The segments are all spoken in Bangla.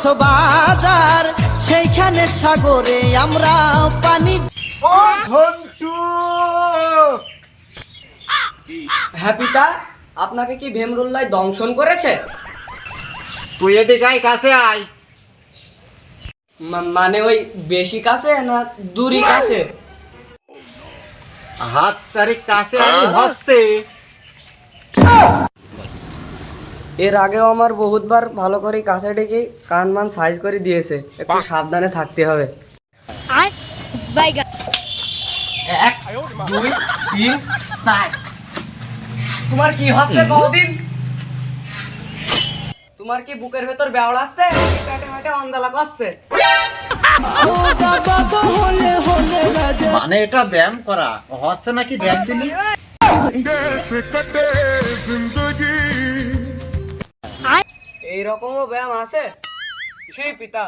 কক্সবাজার, সেইখানে সাগরে আমরা পানি। ও ঘন্টু, হ্যাঁ পিতা, আপনাকে কি ভীমরুল্লাহ দংশন করেছে? তুই এদিকে আয়, কাছে আয়। মানে ওই বেশি কাছে না দূরই কাছে? হাত চারি কাছে আনি হচ্ছে। এর আগেও আমার বহুতবার ভালো করে কাছে ডেকে কান মান সাইজ করে দিয়েছে, একটু সাবধানে থাকতে হবে। 1 2 3 4। তোমার কি হচ্ছে কদিন? তোমার কি বুকের ভেতর বেওড় আসছে, পেটে পেটে অন্দলা করছে? মানে এটা ব্যায়াম করা হচ্ছে নাকি দেখ দিলি। এইরকমও ব্যায়াম আছে? সেই পিতা,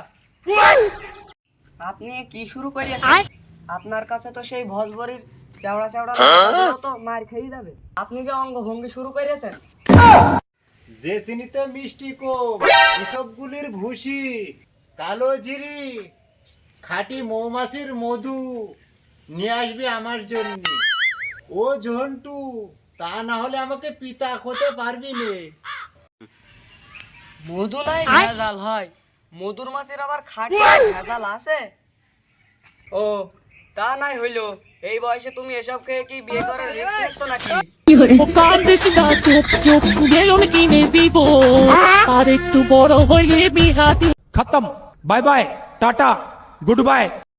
আপনি কি শুরু করিয়েছেন? আপনার কাছে তো সেই ভজবরির চেওড়া চেওড়া তো মার খেয়ে যাবে। আপনি যে অঙ্গভঙ্গি শুরু করেছেন, যে চিনিতে মিষ্টি কম, এসবগুলির ভুসি, কালো জিরি, খাঁটি মৌমাছির মধু নিয়ে আসবি আমার জন্য। ও ঝন্টু, তা না হলে আমাকে পিতা হতে পারবি নে। মধু নাই ভেজাল হয়, মধুর মাছের আবার খাঁটি ভেজাল আছে? ও তা নাই হইলো, এই বয়সে তুমি এসব খেয়ে কি বিয়ে করার রিস্ক নিচ্ছ নাকি? ও কান্দিস না, চুপ চুপ গেলুন কিনে দিব, আর একটু বড় হইলে বিহাতি। खत्म। Bye bye, tata, good bye.